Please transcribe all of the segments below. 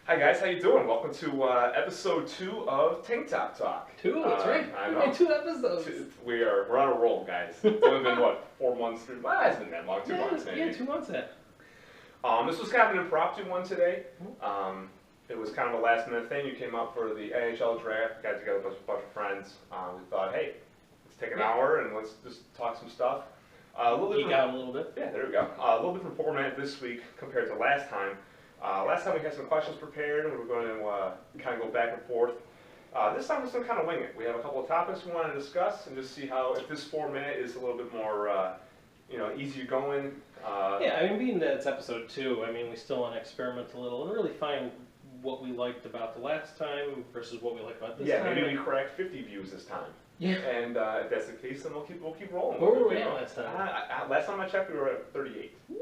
Hi guys, how you doing? Welcome to episode 2 of Tank Top Talk. That's right. I We know. made 2 episodes. We're on a roll, guys. It's only been what, 4 months? Well, it's been that long, 2 months maybe. Yeah, 2 months in. This was kind of an impromptu one today. It was kind of a last minute thing. You came up for the NHL draft, got together with a bunch of friends. We thought, hey, let's take an hour and let's just talk some stuff. A little Geek out a little bit. Yeah, there we go. A little different format this week compared to last time. Last time we had some questions prepared, and we were going to kind of go back and forth. This time we're just going to kind of wing it. We have a couple of topics we want to discuss, and just see how, if this format is a little bit more, easier going. Yeah, I mean, being that it's episode 2, I mean, we still want to experiment a little and really find what we liked about the last time versus what we like about this time. Yeah, maybe we crack 50 views this time. Yeah. And if that's the case, then we'll keep rolling. Where were we at last time? Last time I checked, we were at 38. Ooh,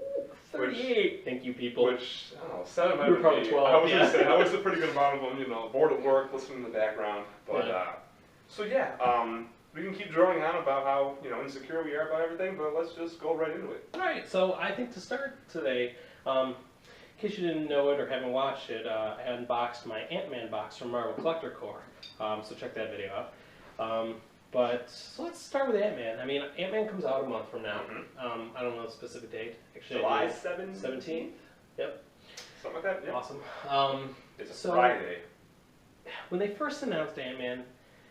38. Thank you, people. Which, I don't know, 7 You were probably 12. I was going to say, that was a pretty good amount of them, bored at work, listening in the background. But, we can keep drawing on about how, insecure we are about everything, but let's just go right into it. All right, so I think to start today, in case you didn't know it or haven't watched it, I unboxed my Ant-Man box from Marvel Collector Corps, so check that video out. So let's start with Ant-Man. I mean, Ant-Man comes out a month from now. Mm-hmm. I don't know the specific date. Actually, July 7th? 17th? Yep. Something like that, yeah. Awesome. It's a Friday. When they first announced Ant-Man...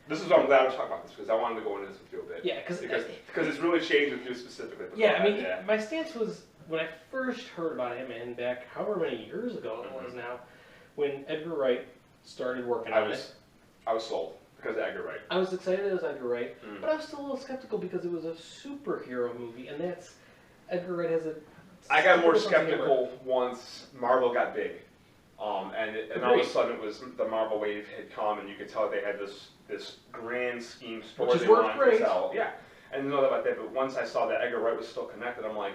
This is why I'm glad we're talking about this, because I wanted to go into this with you a bit. Yeah, because it's really changed with you specifically. Yeah, I mean, my stance was, when I first heard about Ant-Man back however many years ago it was now, when Edgar Wright started working on it. I was sold. Because of Edgar Wright. I was excited it was Edgar Wright, but I was still a little skeptical because it was a superhero movie, and that's, Edgar Wright has a... I got more skeptical once Marvel got big. And all of a sudden it was, the Marvel wave had come, and you could tell they had this grand scheme story they wanted to tell. Yeah, and know about that, but once I saw that Edgar Wright was still connected, I'm like,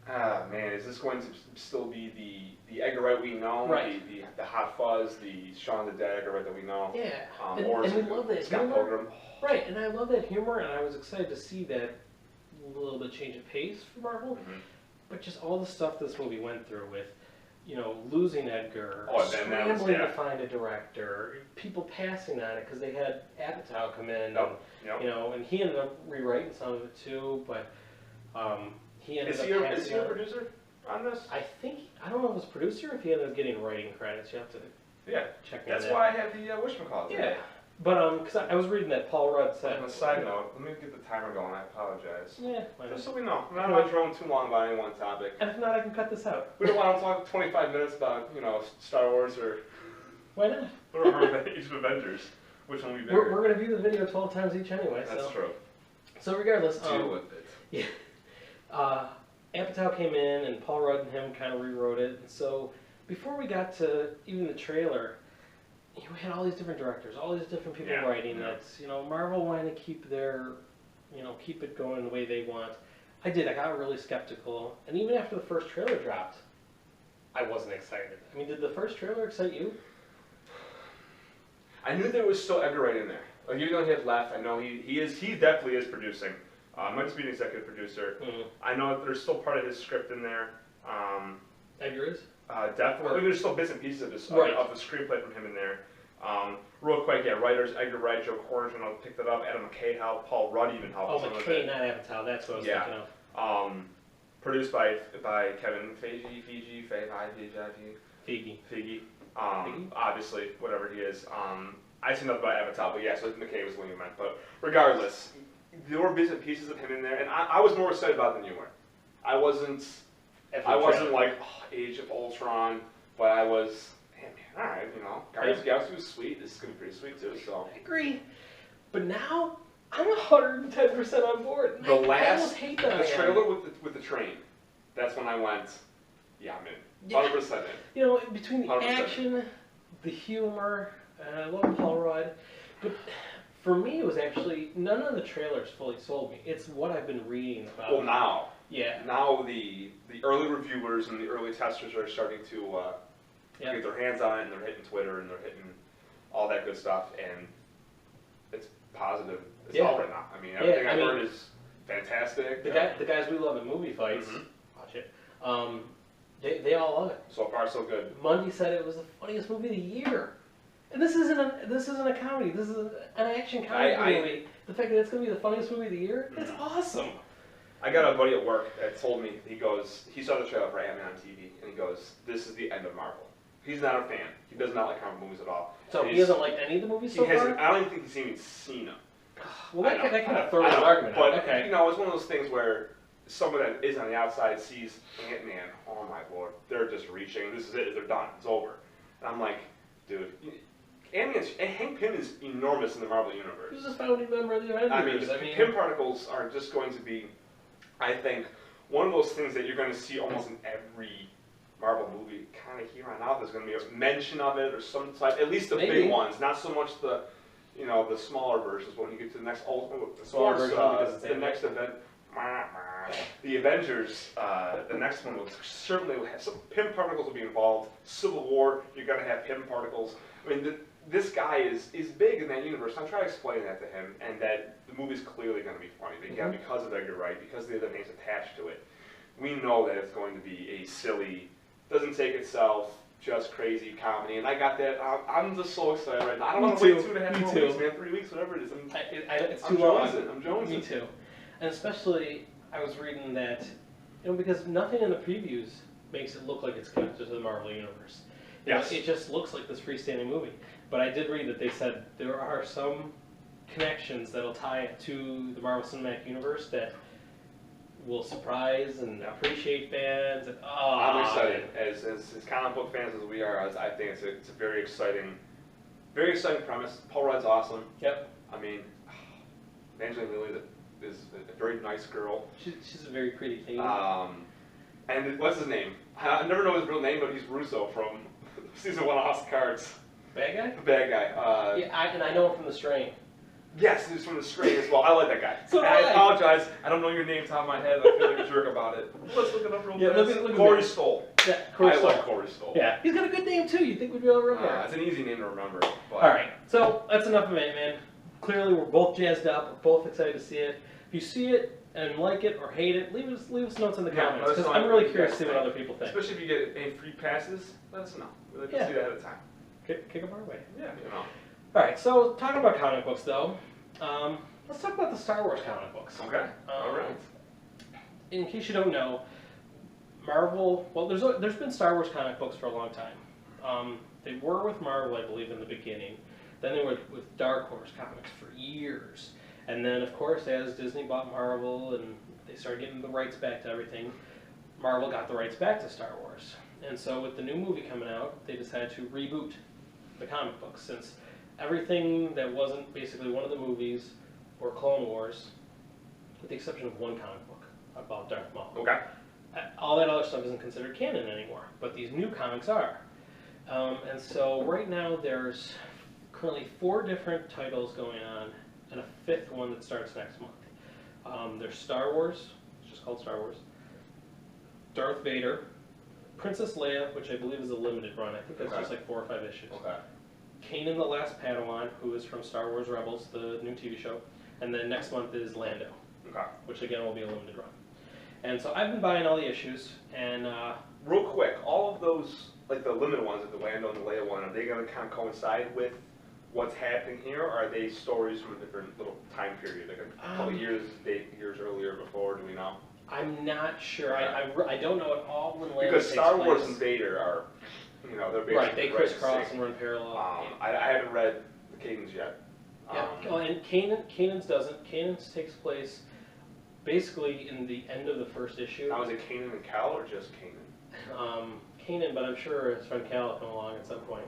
man, is this going to still be the Edgar Wright we know, right. the Hot Fuzz, the Shaun of the Dead Edgar Wright that we know? Yeah, and we love that Scott humor. Pilgrim. Right, and I love that humor, and I was excited to see that little bit change of pace for Marvel. But just all the stuff this movie went through with, losing Edgar, scrambling to find a director, people passing on it because they had Apatow come in, and he ended up rewriting some of it too, but he ended up passing on it. Is he a producer on this? I don't know if it was producer or if he ended up getting writing credits. You have to check me on that. That's why I had the whatchamacallit. Yeah. But, because I was reading that Paul Rudd said... On a side note, let me get the timer going, I apologize. Yeah. Just so we know. I'm not going to drone too long about any one topic. And if not, I can cut this out. We don't want to talk 25 minutes about, Star Wars or... Why not? Or Age of Avengers. Which one we bigger? We're going to view the video 12 times each anyway, That's true. So regardless... Deal with it. Yeah. Apatow came in, and Paul Rudd and him kind of rewrote it. And so, before we got to even the trailer... we had all these different directors, all these different people writing it. Marvel wanted to keep their, keep it going the way they want. I got really skeptical. And even after the first trailer dropped, I wasn't excited. I mean, did the first trailer excite you? I knew there was still Edgar Wright in there. Like, even though he had left, I know he definitely is producing. Might just be an executive producer. I know there's still part of his script in there. Edgar is? Definitely. I mean, there's still bits and pieces of the screenplay from him in there. Real quick, writers Edgar Wright, Joe Cornish picked it up. Adam McKay helped. Paul Rudd even helped. Oh, McKay, not Apatow. That's what I was thinking of. Produced by Kevin Feige. Obviously, whatever he is. I see nothing about Apatow, but yeah, so McKay was the one you meant. But regardless, there were bits and pieces of him in there, and I was more excited about it than you were. I wasn't like Age of Ultron, but I was, man, alright, Guardians of the Galaxy was sweet. This is going to be pretty sweet too, so. I agree. But now, I'm 110% on board. The trailer with the train, that's when I went, yeah, I'm in. 100% in. Between the 100%. action, the humor, and I love Paul Rudd, but for me it was actually, none of the trailers fully sold me. It's what I've been reading about. Well, now. Yeah. Now the early reviewers and the early testers are starting to get their hands on it, and they're hitting Twitter, and they're hitting all that good stuff, and it's positive. It's all right now. I mean, everything I've heard is fantastic. The guys we love at Movie Fights, watch it, They all love it. So far, so good. Mundy said it was the funniest movie of the year. And this isn't a comedy. This is an action comedy movie. The fact that it's going to be the funniest movie of the year, it's awesome. I got a buddy at work that told me, he saw the trailer for Ant-Man on TV, and he goes, this is the end of Marvel. He's not a fan. He does not like comic movies at all. So he doesn't like any of the movies so far? I don't even think he's even seen them. Well, that kind of throws an argument out. But, okay. you know, it's one of those things where someone that is on the outside sees Ant-Man, oh my lord, they're just reaching, this is it, they're done, it's over. And I'm like, dude, Hank Pym is enormous in the Marvel Universe. He's a founding member of the Avengers. I mean, Pym particles are just going to be, I think, one of those things that you're going to see almost in every Marvel movie, kind of here on out. There's going to be a mention of it or some type, at least the big ones, not so much the, you know, the smaller versions. When you get to the next the next event, the Avengers, the next one will certainly have some Pym particles will be involved. Civil War, you're going to have Pym particles. I mean, this guy is big in that universe. I'm trying to explain that to him, and that the movie's clearly going to be funny. Again, because of Edgar Wright, because of the other names attached to it, we know that it's going to be a silly, doesn't take itself, just crazy comedy. And I got that. I'm just so excited right now. I don't want to wait 2.5 more weeks, man. 3 weeks, whatever it is. It's too long. I'm jonesing. Me too. And especially, I was reading that, you know, because nothing in the previews makes it look like it's connected to the Marvel Universe. Yes. It just looks like this freestanding movie. But I did read that they said there are some connections that'll tie it to the Marvel Cinematic Universe that will surprise and appreciate fans. And, I'm excited. As comic book fans as we are, I think it's a very exciting premise. Paul Rudd's awesome. Yep. I mean, Evangeline Lilly is a very nice girl. She's a very pretty thing. And what's his name? I never know his real name, but he's Russo from season 1 of House of Cards. Bad guy? The bad guy. Yeah, and I know him from The Strain. Yes, he's from The Strain as well. I like that guy. So and I apologize. I don't know your name top of my head. I feel like a jerk about it. Let's look it up real fast. Look Corey Stoll. Yeah, Corey Stoll. I like Corey Stoll. Yeah, he's got a good name too. You'd think we'd be able to remember. It's an easy name to remember. But. All right, so that's enough of Ant-Man. Clearly, we're both jazzed up. We're both excited to see it. If you see it and like it or hate it, leave us notes in the comments, because I'm really curious to see what other people think. Especially if you get any free passes, let us know. We'd like to see that ahead of time. Kick them our way. Yeah, you know. All right, so talking about comic books, though, let's talk about the Star Wars comic books. Okay. All right. In case you don't know, Marvel. Well, there's been Star Wars comic books for a long time. They were with Marvel, I believe, in the beginning. Then they were with Dark Horse Comics for years. And then, of course, as Disney bought Marvel and they started getting the rights back to everything, Marvel got the rights back to Star Wars. And so with the new movie coming out, they decided to reboot the comic books, since everything that wasn't basically one of the movies or Clone Wars, with the exception of one comic book about Darth Maul. Okay. All that other stuff isn't considered canon anymore, but these new comics are. And so right now there's currently 4 different titles going on, and a 5th one that starts next month. There's Star Wars, it's just called Star Wars, Darth Vader, Princess Leia, which I believe is a limited run. I think that's just like 4 or 5 issues. Okay. Kanan the Last Padawan, who is from Star Wars Rebels, the new TV show. And then next month is Lando, which again will be a limited run. And so I've been buying all the issues, and real quick, all of those, like the limited ones, like the Lando and the Leia one, are they going to kind of coincide with what's happening here, or are they stories from a different little time period, like a couple years earlier, before? Do we know? I'm not sure. I don't know at all when Lando because takes Star Wars place. and Vader are, you know, they're basically right. They crisscross and run parallel. I haven't read the Cadence yet. Yeah. And Kanan's doesn't. Kanan's takes place basically in the end of the first issue. Now, is it Kanan and Cal, or just Kanan? Kanan, but I'm sure his friend Cal will come along at some point.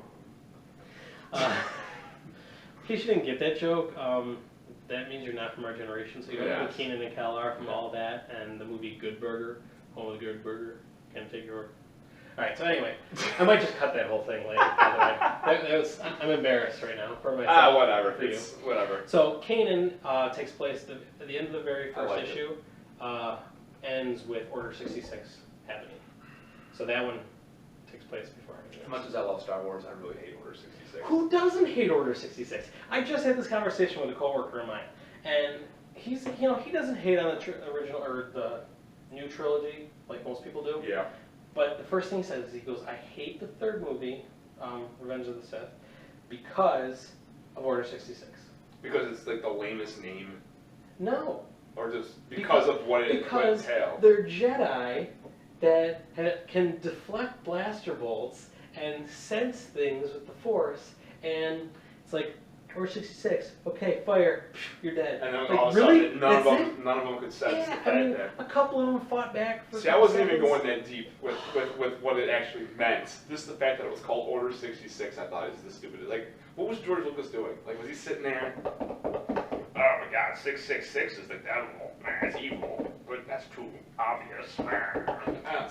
In case you didn't get that joke, that means you're not from our generation, so you don't know who Kanan and Cal are from all that, and the movie Good Burger, Home of the Good Burger, Can't Take Your... Alright, so anyway, I might just cut that whole thing later, by the way. I'm embarrassed right now for myself. Whatever. For you. Whatever. So Kanan takes place at the end of the very first issue, ends with Order 66 happening. So that one takes place before everything else. As much as I love Star Wars, I really hate Order 66. Who doesn't hate Order 66? I just had this conversation with a coworker of mine, and he doesn't hate on the original or the new trilogy like most people do. Yeah. But the first thing he says is, he goes, I hate the third movie, Revenge of the Sith, because of Order 66. Because it's like the lamest name, No. or just because of what it Because entails. they're Jedi that can deflect blaster bolts and sense things with the Force, and it's like, Order 66, okay, fire, you're dead. And then like, all of a really? sudden, none of That's them could sense Yeah, the I mean, that. a couple of them fought back for See, I wasn't even seconds. going that deep with what it actually meant. Just the fact that it was called Order 66, I thought is the stupidest. Like, what was George Lucas doing? Like, was he sitting there? Oh my God, 666 is the devil. That's evil, but that's too obvious.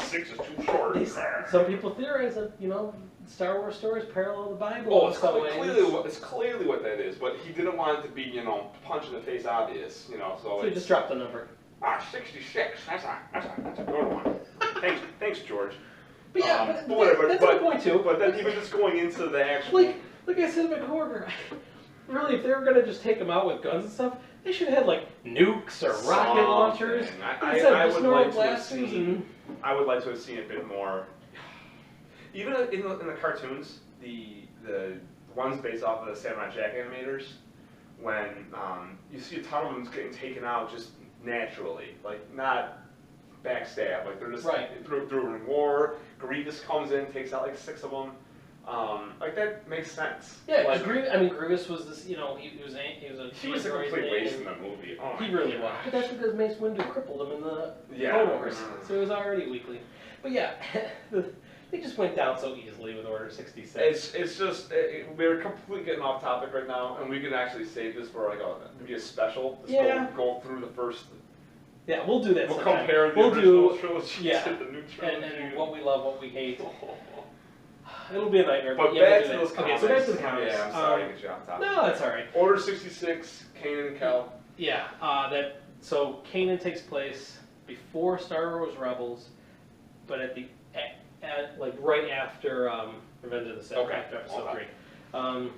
6 is too short. Some people theorize that, Star Wars stories parallel the Bible Oh, in it's some ways. clearly what that is, but he didn't want it to be, punch in the face obvious, so So it's... he just dropped the number. 66, that's a good one. Thanks, George. But yeah, but whatever. that's a good point too. But then even just going into the actual... Like I said in my coworker, really, if they were going to just take them out with guns and stuff, they should have had, like, nukes or rocket launchers. Instead of just normal blasters and... I would like to have seen a bit more... Even in the cartoons, the ones based off of the Samurai Jack animators, when you see a ton of them getting taken out just naturally, like not backstab, like they're just through in war. Grievous comes in, takes out like 6 of them. Like that makes sense. Yeah, like, Grievous was this, he was a complete waste in the movie. Oh he really was. But that's because Mace Windu crippled him in the Clone Wars, so he was already weakly. But yeah, they just went down so easily with Order 66. It's just we're completely getting off topic right now, and we can actually save this for like maybe a special. Just go through the first. Yeah, we'll do that. We'll sometime. compare the original trilogy to the new trilogy, and what we love, what we hate. It'll be a nightmare. But yeah, back to those comics. Okay, so back to the comics. Yeah, I'm sorry to get you off topic. No, that's all right. Order 66, Kanan and Kel. Yeah, so Kanan takes place before Star Wars Rebels, but right after Revenge of the Sith, after Episode 3.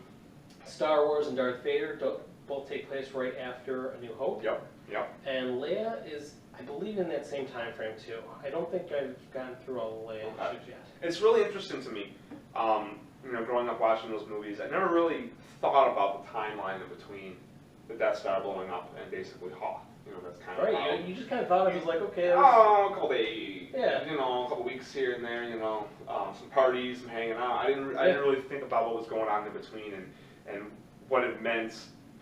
Star Wars and Darth Vader both take place right after A New Hope. Yep. And Leia is, I believe, in that same time frame too. I don't think I've gotten through all the Leia issues yet. It's really interesting to me. Growing up watching those movies, I never really thought about the timeline in between the Death Star blowing up and basically Hoth. That's kind of right. You just kind of thought it was like, okay. A couple days. Yeah. A couple weeks here and there. Some parties, some hanging out. I didn't really think about what was going on in between and what it meant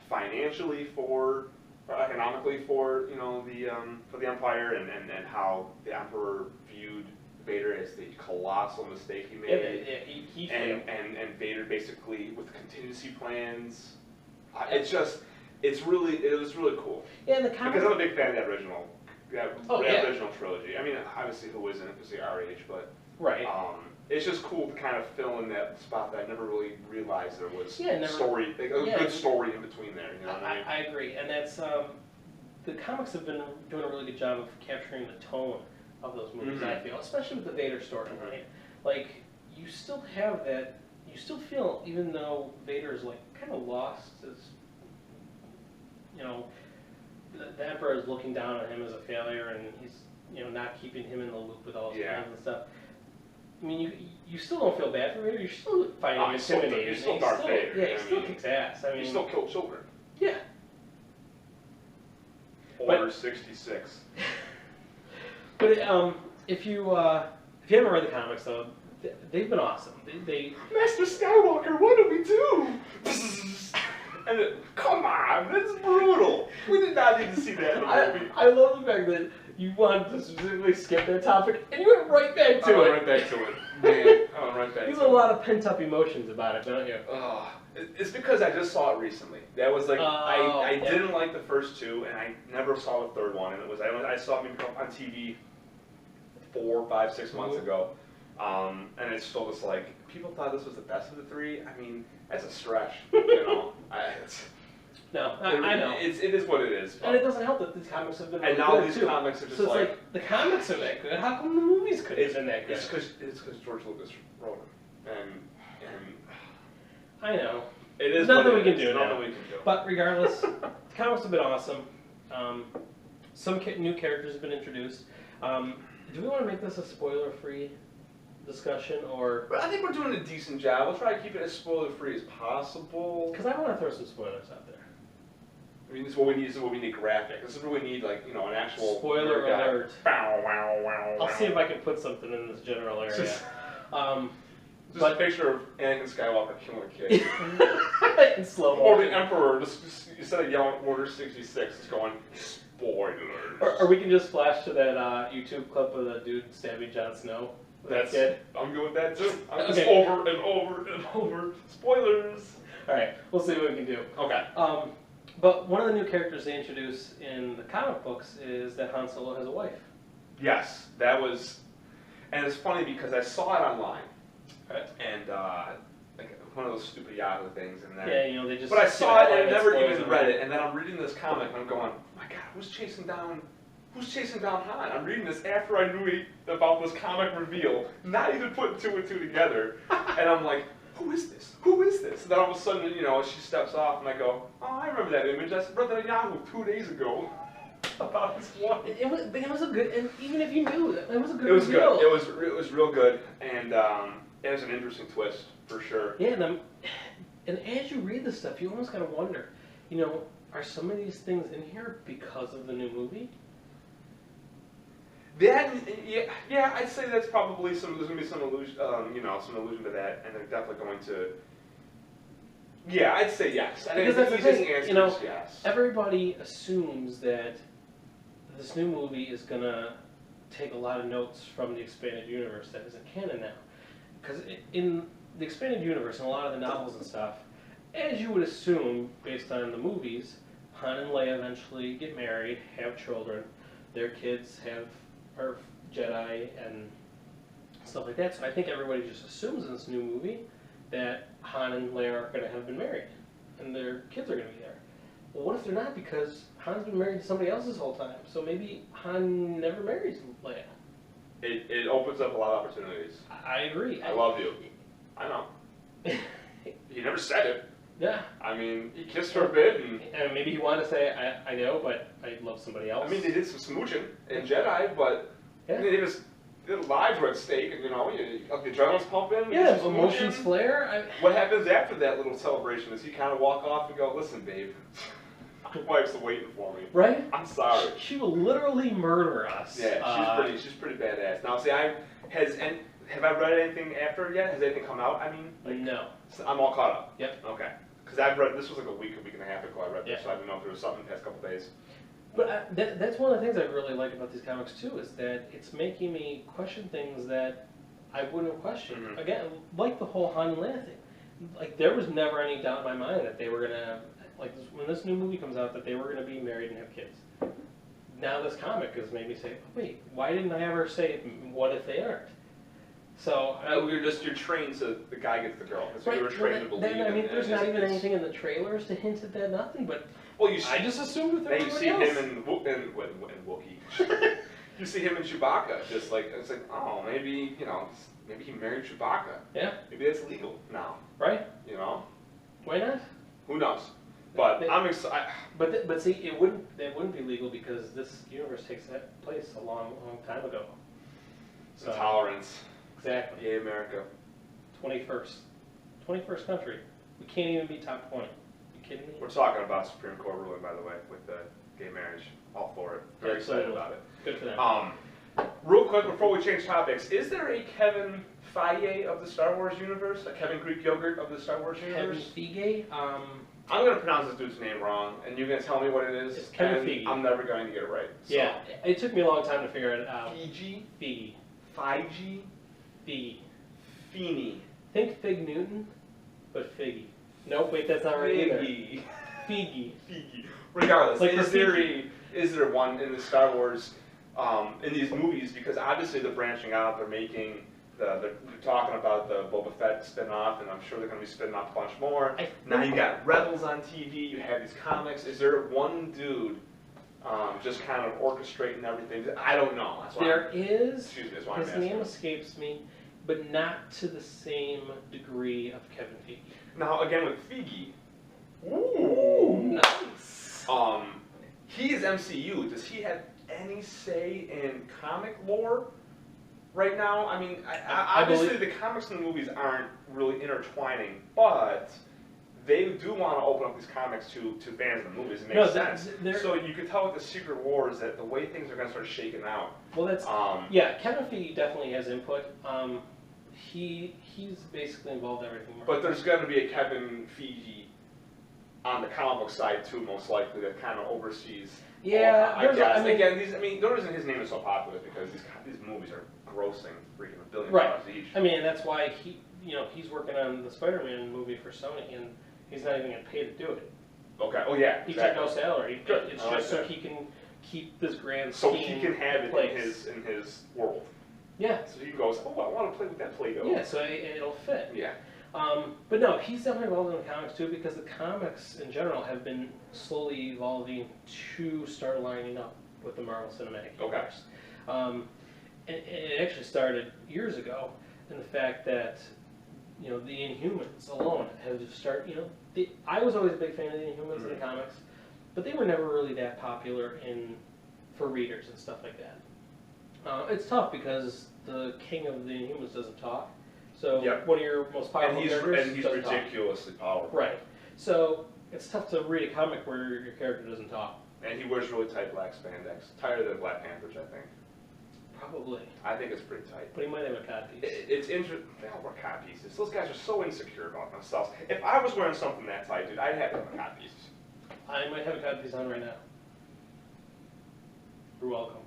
financially or economically for the Empire and how the Emperor viewed Vader as the colossal mistake he made. He and Vader basically with contingency plans. It was really cool. Yeah, and the comic. Because I'm a big fan of that original trilogy. I mean, obviously who isn't, because they're our age, but right. It's just cool to kind of fill in that spot that I never really realized there was good story in between there. You know what I mean? I agree, and that's the comics have been doing a really good job of capturing the tone of those movies. I feel, especially with the Vader storyline, like you still have that. You still feel, even though Vader is like kind of lost as. The Emperor is looking down on him as a failure, and he's not keeping him in the loop with all his plans and stuff. I mean, you still don't feel bad for Vader. You still find him intimidating. He's still Darth Vader. Yeah, he still kicks ass. I mean, he still killed children. Yeah. Order 66. But if you haven't read the comics though, they've been awesome. They Master Skywalker, what did we do? And come on, that's brutal. We did not need to see that in the movie. I love the fact that you wanted to specifically skip that topic, and you went right back to it. I went right back to it. Man, I went right back to it. You have a lot of pent-up emotions about it, don't you? It's because I just saw it recently. That was like, I didn't like the first 2, and I never saw the third one. And I saw it on TV 4, 5, 6 months ago. And it's still just like, people thought this was the best of the 3. I mean, that's a stretch, I know. It is what it is. And it doesn't help that these comics have been really good, And now good these too. comics are just so it's like, the comics are that good. How come the movies couldn't have been that good? It's because George Lucas wrote them. And I know. It is There's nothing we can do do now. But regardless, the comics have been awesome. Some new characters have been introduced. Do we want to make this a spoiler-free discussion, or But I think we're doing a decent job. We'll try to keep it as spoiler-free as possible. because I want to throw some spoilers out there. I mean, this is what we need. This is what we need graphic. This is what we need, like, you know, an actual Spoiler guy. alert. Bow, wow, wow, I'll wow. see if I can put something in this general area. Just But a picture of Anakin Skywalker killing a kid. in slow Or motion. the Emperor, just instead of yelling Order 66, it's going, spoilers. Or we can just flash to that YouTube clip of the dude stabbing Jon Snow. That's Kid. I'm good with that too. I'm just Okay. over and over and over. Spoilers. All right, we'll see what we can do. Okay. But one of the new characters they introduce in the comic books is that Han Solo has a wife. Yes, that was, and it's funny because I saw it online, Right. and like one of those stupid Yahoo things, and then. Yeah, you know, they just. But I saw it and I never spoilers even it. read it, and then I'm reading this comic and I'm going, oh my God, who's chasing down Han? I'm reading this after I knew about this comic reveal, not even putting two and two together, and I'm like, who is this? Who is this? And then all of a sudden, you know, she steps off and I go, oh, I remember that image. I read that on Yahoo 2 days ago about his wife. But it was a good, and even if you knew it was a good. It was reveal. good. It was real good, and it was an interesting twist for sure. Yeah, and as you read this stuff, you almost kind of wonder, you know, are some of these things in here because of the new movie? That, yeah, I'd say that's probably there's gonna be some allusion, you know, some allusion to that, and they're definitely going to. Yeah, I'd say yes. I Because think that's the easiest thing, answer you know, is yes. everybody assumes that this new movie is gonna take a lot of notes from the expanded universe that isn't canon now. Because in the expanded universe and a lot of the novels and stuff, as you would assume based on the movies, Han and Leia eventually get married, have children, their kids are Jedi and stuff like that. So I think everybody just assumes in this new movie that Han and Leia are going to have been married and their kids are going to be there. Well, what if they're not? Because Han's been married to somebody else this whole time. So maybe Han never marries Leia. It opens up a lot of opportunities. I agree. I love you. I know. He never said it. Yeah. I mean, he kissed her a bit, and And maybe he wanted to say, I know, but I love somebody else. I mean, they did some smooching in Jedi, but Yeah. I mean, their lives were at stake, and you know, the adrenaline's pumping. Yeah, there's some emotions smooching. flare. What happens after that little celebration? Does he kind of walk off and go, "Listen, babe, my wife's waiting for me. Right? I'm sorry." She will literally murder us. Yeah, she's pretty badass. Now, see, have I read anything after yet? Has anything come out? I mean, like, No. I'm all caught up. Yep. Okay. Because I've read, this was like a week and a half ago I read this, Yeah. so I didn't know if there was something in the past couple days. But that's one of the things I really like about these comics too, is that it's making me question things that I wouldn't have questioned. Mhm. Again, like the whole Han and Leia thing. Like, there was never any doubt in my mind that they were gonna, like, when this new movie comes out, that they were gonna be married and have kids. Now this comic has made me say, oh, wait, why didn't I ever say, what if they aren't? So, You're trained to, the guy gets the girl. That's what right, you were trained to believe. then, I mean, and there's it's- not even it's- anything in the trailers to hint at that, nothing, but Well, you see, I just assumed with then you everybody see else. him and Wookiee. You see him and Chewbacca, just like, it's like, oh, maybe, you know, maybe he married Chewbacca. Yeah, Maybe that's legal now, right? you know? Why not? Who knows? But They- I'm excited. But see, it wouldn't be legal because this universe takes that place a long time ago. So Tolerance. exactly, Yay, America. 21st country. We can't even be top 20. You kidding me? We're talking about Supreme Court ruling, by the way, with the gay marriage. All for it. Very excited Absolutely. about it. Good for them. Real quick before we change topics, is there a Kevin Feige of the Star Wars universe? A Kevin Greek Yogurt of the Star Wars Kevin universe? Feige. I'm gonna pronounce this dude's name wrong, and you're gonna tell me what it is. It's Kevin and Feige. I'm never going to get it right. So. Yeah, it took me a long time to figure it out. Fiji, Feige. 5G, Feige. Feeny, Think Fig Newton, but Figgy. Nope, wait, that's not right either. Figgy. Feige. Figgy. Regardless, Like is there one in the Star Wars in these movies? Because obviously they're branching out. They're making they're talking about the Boba Fett spin-off, and I'm sure they're going to be spinning off a bunch more. Now you got Rebels on TV. You have these comics. Is there one dude just kind of orchestrating everything? I don't know. That's why There is. Excuse me. That's why I'm His asking. name escapes me, but not to the same degree of Kevin Feige. Now again with Feige. Ooh. Nice. He is MCU. Does he have any say in comic lore? right now. I mean, I obviously the comics and the movies aren't really intertwining, but they do want to open up these comics to fans of the movies. It makes sense. So you could tell with the Secret Wars that the way things are going to start shaking out. Well, that's yeah. Kevin Feige definitely has input. He's basically involved in everything. But there's going to be a Kevin Feige on the comic book side too, most likely, that kind of oversees. Yeah, I guess. Again, the reason his name is so popular is because these movies are grossing freaking $1 billion each. I mean, that's why he's working on the Spider-Man movie for Sony, and he's not even getting paid to do it. Okay. Oh yeah. He took no salary. Good. It's just so he can keep this grand so scheme he can have it place. in his world. Yeah. So he goes, oh, I want to play with that Play-Doh. Yeah. So it'll fit. Yeah. But no, he's definitely involved in the comics too, because the comics in general have been slowly evolving to start lining up with the Marvel Cinematic Universe. And it actually started years ago in the fact that, the Inhumans alone have just started, I was always a big fan of the Inhumans in the comics, but they were never really that popular for readers and stuff like that. It's tough because the king of the Inhumans doesn't talk. So one of your most powerful characters and he's ridiculously powerful. Right. So it's tough to read a comic where your character doesn't talk. And he wears really tight black spandex. Tighter than Black Panthers, I think. Probably. I think it's pretty tight. But he might have a codpiece. It's interesting. They all wear codpieces. Those guys are so insecure about themselves. If I was wearing something that tight, dude, I'd have to have a codpiece. I might have a codpiece on right now. You're welcome.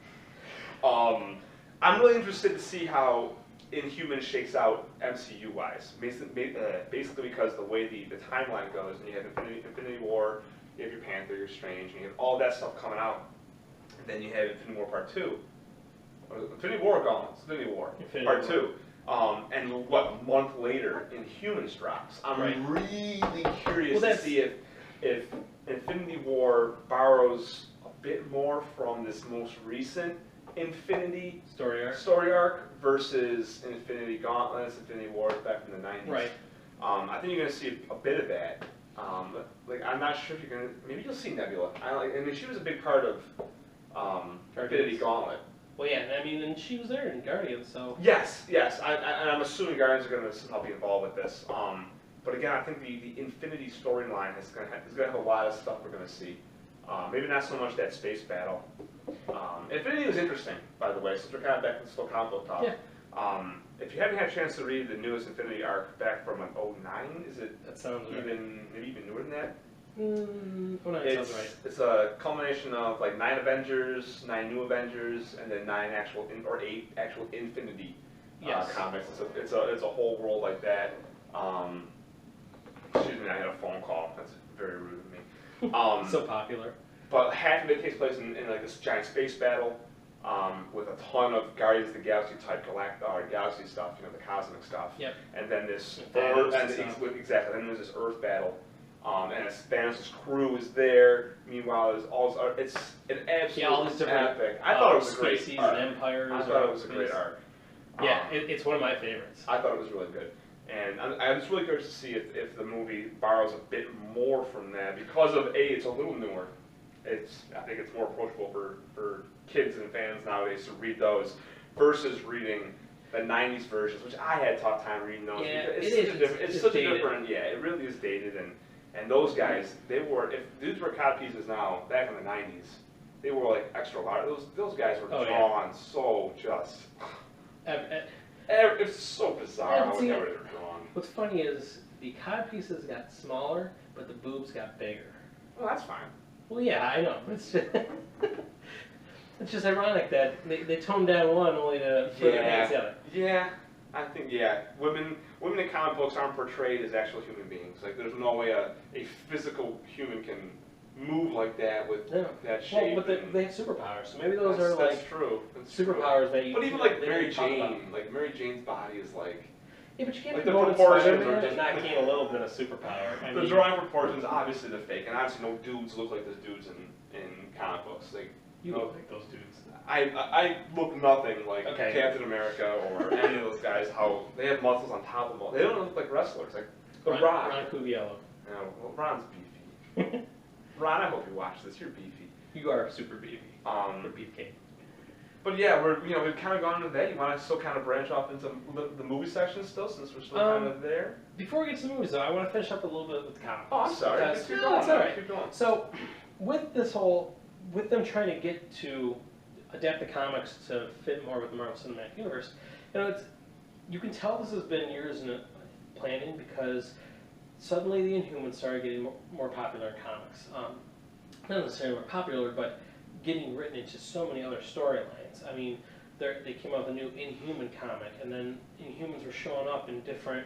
I'm really interested to see how Inhumans shakes out MCU-wise. Basically because the way the timeline goes, and you have Infinity War, you have your Panther, your Strange, and you have all that stuff coming out. And then you have Infinity War Part 2. Infinity War gone. Infinity War Part 2. And a month later, Inhumans drops. I'm really curious to see if Infinity War borrows a bit more from this most recent Infinity story arc versus Infinity Gauntlets, Infinity Wars back in the 90s. Right. I think you're going to see a bit of that. I'm not sure if you're going to. Maybe you'll see Nebula. She was a big part of Infinity Gauntlet. Well, yeah, and she was there in Guardians, so. Yes. And I'm assuming Guardians are going to somehow be involved with this. But again, I think the Infinity storyline is going to have a lot of stuff we're going to see. Maybe not so much that space battle. Infinity was interesting, by the way, since we're kind of back in still comic book talk. Yeah. If you haven't had a chance to read the newest Infinity arc back from like 09, is it? That sounds maybe even newer than that? 09 sounds right. It's a culmination of like 9 Avengers, 9 new Avengers, and then 8 actual Infinity comics. It's a whole world like that. Excuse me, I had a phone call. That's very rude of me. So popular. But half of it takes place in like this giant space battle with a ton of Guardians of the Galaxy type galaxy stuff, the cosmic stuff. Yep. And then this Exactly. Then there's this Earth battle, and Thanos' crew is there. Meanwhile, there's it's an absolute all these different epic. I thought it was a great species arc. and empires. I thought it was a great arc. Yeah, it's one of my favorites. I thought it was really good. And I'm just really curious to see if the movie borrows a bit more from that because of it's a little newer. I think it's more approachable for kids and fans nowadays to read those versus reading the 90s versions, which I had a tough time reading those. Yeah, It's such a different, it really is dated. And those guys, if these were codpieces now, back in the 90s, they were like extra large. Those guys were drawn so just. It's so bizarre how they were drawn. What's funny is the codpieces got smaller, but the boobs got bigger. Well, that's fine. Well, yeah, I know. It's just ironic that they toned down one only to further enhance the other. Yeah, I think women in comic books aren't portrayed as actual human beings. Like there's no way a physical human can move like that with that shape. Well, but they have superpowers, so maybe those are like that's true. superpowers that you. But even like Mary Jane, Mary Jane's body is like. Yeah, but you can't like be the born proportions Spider-Man are just and not gain a little bit of superpower. The drawing proportions, obviously, they're fake, and obviously, no dudes look like those dudes in comic books. You look like those dudes. I look nothing like Captain America or any of those guys. How they have muscles on top of them. They don't look like wrestlers. Like Ron Cuviello. No, well, Ron's beefy. Ron, I hope you watch this. You're beefy. You are super beefy. For beefcake. But yeah, we've kind of gone into that. You want to still kind of branch off into the movie section still, since we're still kind of there. Before we get to the movies, though, I want to finish up a little bit with the comics. Oh, I'm sorry. Because, Keep no, going. it's all right. Keep going. So, with them trying to get to adapt the comics to fit more with the Marvel Cinematic Universe, you can tell this has been years in planning because suddenly the Inhumans started getting more popular in comics. Not necessarily more popular, but getting written into so many other storylines. I mean, they came out with a new Inhuman comic, and then Inhumans were showing up in different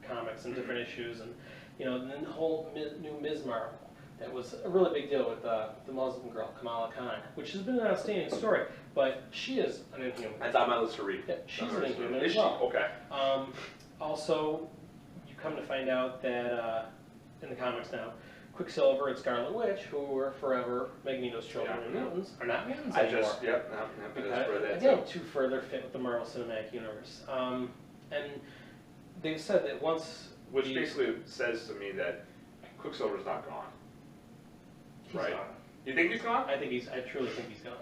comics and different issues, and the whole new Ms. Marvel. That was a really big deal with the Muslim girl, Kamala Khan, which has been an outstanding story, but she is an Inhuman. That's on my list to read. Yeah, she's an Inhuman Is as she? well. Okay. Also, you come to find out that in the comics now, Quicksilver and Scarlet Witch, who were forever Magneto's children and mutants, are not mutants anymore. To further fit with the Marvel Cinematic Universe. And they've said that once... Which basically says to me that Quicksilver's not gone. He's right? gone. You think he's gone? I truly think he's gone.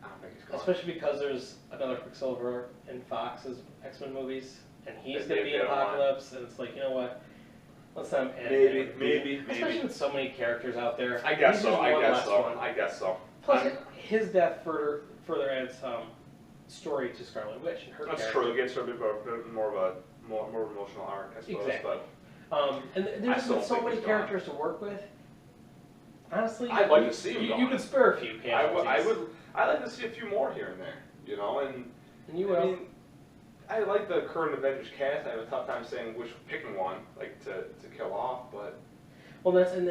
I don't think he's gone. Especially because there's another Quicksilver in Fox's X-Men movies, and he's That going to they be in don't want. Apocalypse, and it's like, you know what? Let's not add Maybe. Especially with so many characters out there. I guess He's so. just one less one. I guess so. Plus, his death further adds story to Scarlet Witch and her That's character. true. It gets a bit more emotional arc, I suppose. Exactly. But And there's been so many characters to work with. Honestly, I'd like to see him you gone. could spare a few casualties. I'd like to see a few more here and there, and you will. I mean, I like the current Avengers cast. I have a tough time picking one, like to kill off, but. Well, and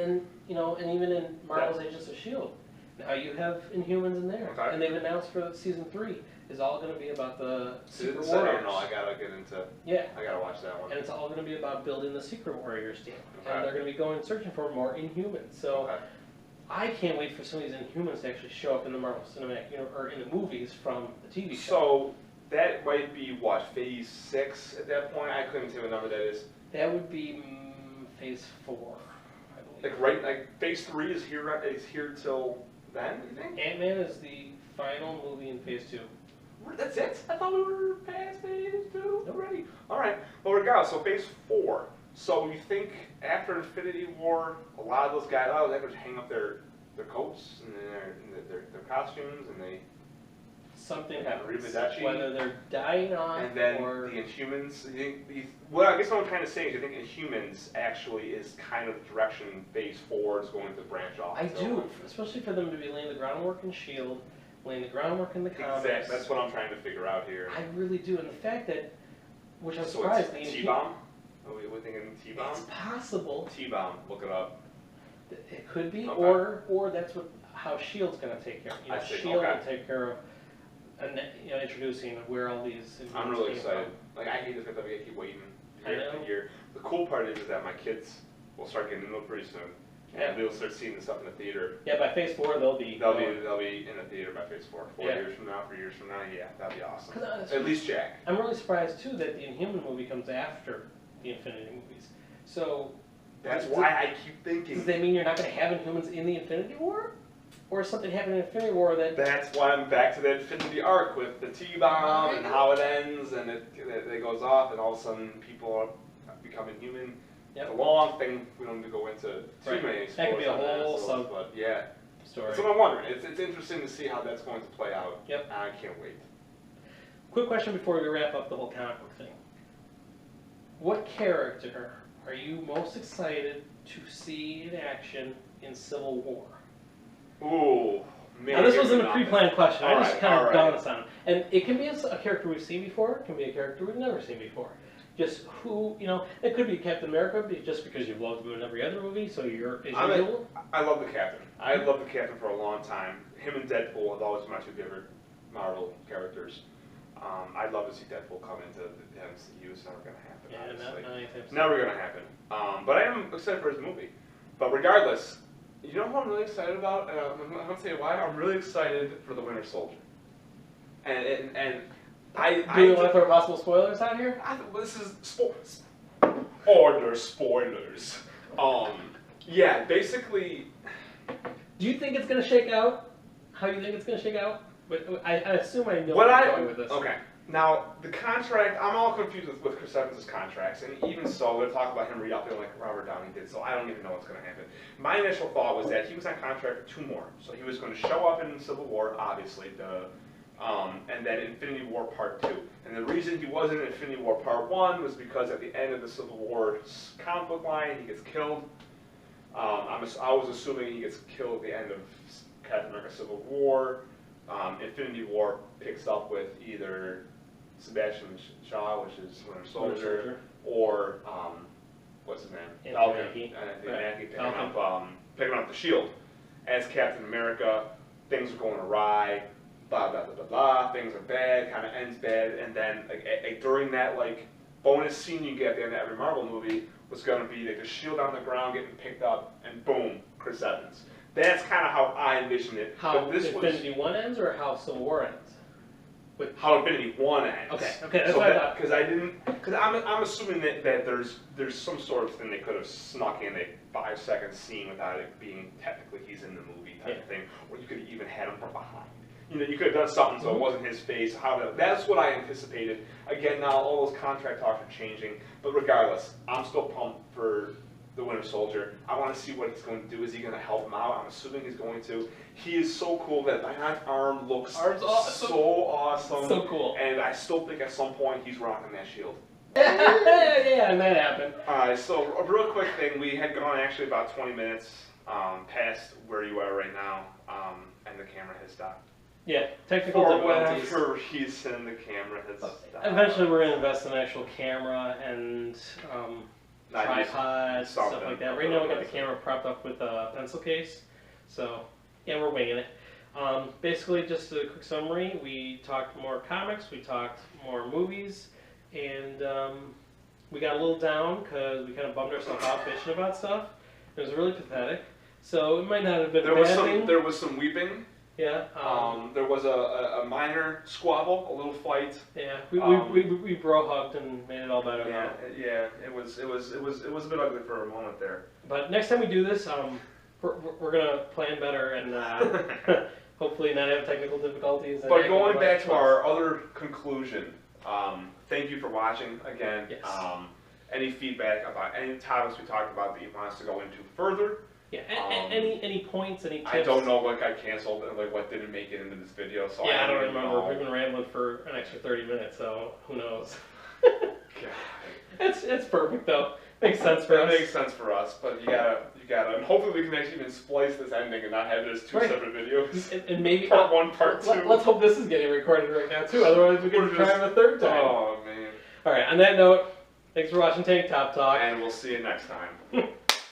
even in Marvel's Agents of S.H.I.E.L.D., now you have Inhumans in there, okay. and they've announced for season 3 is all going to be about the Secret I Warriors. don't know. I gotta get into. Yeah. I gotta watch that one. And it's all going to be about building the Secret Warriors team, Okay. and they're going to be going searching for more Inhumans. So. Okay. I can't wait for some of these Inhumans to actually show up in the Marvel Cinematic Universe, or in the movies from the TV show. So that might be what, Phase 6 at that point? I couldn't tell you what number that is. That would be Phase 4, I believe. Like Phase 3 is here till then, you think? Ant-Man is the final movie in Phase 2. That's it? I thought we were past Phase 2 already. All right. Well, regardless, so Phase 4. So you think after Infinity War, a lot of those guys, they could hang up their coats and their costumes, and they something Yeah, happens, Arrivederci. whether they're dying off and then or the Inhumans. Well, I guess what I'm trying to say is, I think Inhumans actually is kind of the direction Phase 4 is going to branch off. I to. do, especially for them to be laying the groundwork in S.H.I.E.L.D., laying the groundwork in the comics. Exactly. That's what I'm trying to figure out here. I really do, and the fact that, which I'm So surprised, it's the T-bomb. Are we thinking T-bomb? It's possible. T-bomb. Look it up. It could be, Okay. or that's how S.H.I.E.L.D.'s going to take care of it. I see, S.H.I.E.L.D. okay. will take care of introducing where all these. I'm really excited. Like, I hate the fact that we keep waiting year after year. The cool part is that my kids will start getting into it pretty soon. And they'll start seeing the stuff in the theater. Yeah, by Phase 4 they'll be. They'll be in the theater by Phase 4. 4 Yeah. years from now, 3 years from now, yeah, that'd be awesome. Honestly, At least Jack. I'm really surprised too that the Inhuman movie comes after the Infinity movies. So. That's why I keep thinking. Does that mean you're not going to have Inhumans in the Infinity War? Or is something happening in Infinity War that... That's why I'm back to the Infinity arc with the T-bomb and how it ends and it goes off and all of a sudden people are becoming human. Yep. It's a long thing. We don't need to go into too many That could be a spoilers on whole but yeah. story. That's what I'm wondering. It's interesting to see how that's going to play out. Yep. I can't wait. Quick question before we wrap up the whole comic book thing. What character are you most excited to see in action in Civil War? Ooh. Now this wasn't a pre-planned question. I just kind of all right. dawned on it. And it can be a character we've seen before. It can be a character we've never seen before. Just who, it could be Captain America just because you've loved him in every other movie, so you're usual. I love the Captain. I loved the Captain for a long time. Him and Deadpool have always been my two favorite Marvel characters. I'd love to see Deadpool come into the MCU. It's never going to happen. Yeah, obviously. it's Never going to happen. But I am excited for his movie. But regardless, you know who I'm really excited about? I'm going to tell you why. I'm really excited for the Winter Soldier. And Do you want to throw possible spoilers out here? this is order spoilers. Yeah, basically. Do you think it's going to shake out how you think it's going to shake out? But I assume I know What where you're going with this. Okay. Now, the contract, I'm all confused with Chris Evans' contracts, and even so, they're talking about him re-upping like Robert Downey did, so I don't even know what's going to happen. My initial thought was that he was on contract for 2 more, so he was going to show up in Civil War, obviously, and then Infinity War Part 2. And the reason he wasn't in Infinity War Part 1 was because at the end of the Civil War comic book line, he gets killed. I was assuming he gets killed at the end of Captain America Civil War. Infinity War picks up with either Sebastian Shaw, which is Winter Soldier, or what's his name? Anthony Mackie picking up the shield as Captain America. Things are going awry, blah blah blah blah blah. Things are bad, kind of ends bad, and then during that like bonus scene you get at the end of every Marvel movie was going to be like the shield on the ground getting picked up, and boom, Chris Evans. That's kind of how I envisioned it. How Infinity War ends, or how Civil War ends? How Infinity War ends. Okay, that's what I thought. Because I'm assuming that there's some sort of thing they could have snuck in a 5-second scene without it being technically he's in the movie type of thing, or you could have even had him from behind. You know, you could have done something so it wasn't his face. That's what I anticipated. Again, now all those contract talks are changing, but regardless, I'm still pumped for the Winter Soldier. I want to see what he's going to do. Is he going to help him out? I'm assuming he's going to. He is so cool. That bionic arm looks so awesome. So cool. And I still think at some point he's rocking that shield. Yeah, and that happened. Alright, so a real quick thing. We had gone actually about 20 minutes past where you are right now, and the camera has stopped. Yeah, technical difficulties. For whatever reason, the camera has stopped. Eventually we're going to invest in an actual camera and tripod, stuff like that. Right now we got the camera propped up with a pencil case, so yeah, we're winging it. Basically, just a quick summary, we talked more comics, we talked more movies, and we got a little down because we kind of bummed ourselves out bitching about stuff. It was really pathetic, so it might not have been a bad thing. There was some weeping. Yeah. There was a minor squabble, a little fight. Yeah, we bro hugged and made it all better. Yeah, yeah. It was a bit ugly for a moment there. But next time we do this, we're gonna plan better and hopefully not have technical difficulties. But going back to our other conclusion, thank you for watching again. Yes. Any feedback about any topics we talked about that you want us to go into further? Yeah, any points, any tips? I don't know, like I canceled, like what didn't make it into this video, so yeah, I don't remember. We've been rambling for an extra 30 minutes, so who knows? It's perfect though. Makes sense for us. It makes sense for us, but you gotta, and hopefully we can actually even splice this ending and not have it as 2 separate videos. And maybe part 1, part 2. Let's hope this is getting recorded right now too. Otherwise we can try them a third time. Oh man. All right. On that note, thanks for watching Tank Top Talk, and we'll see you next time.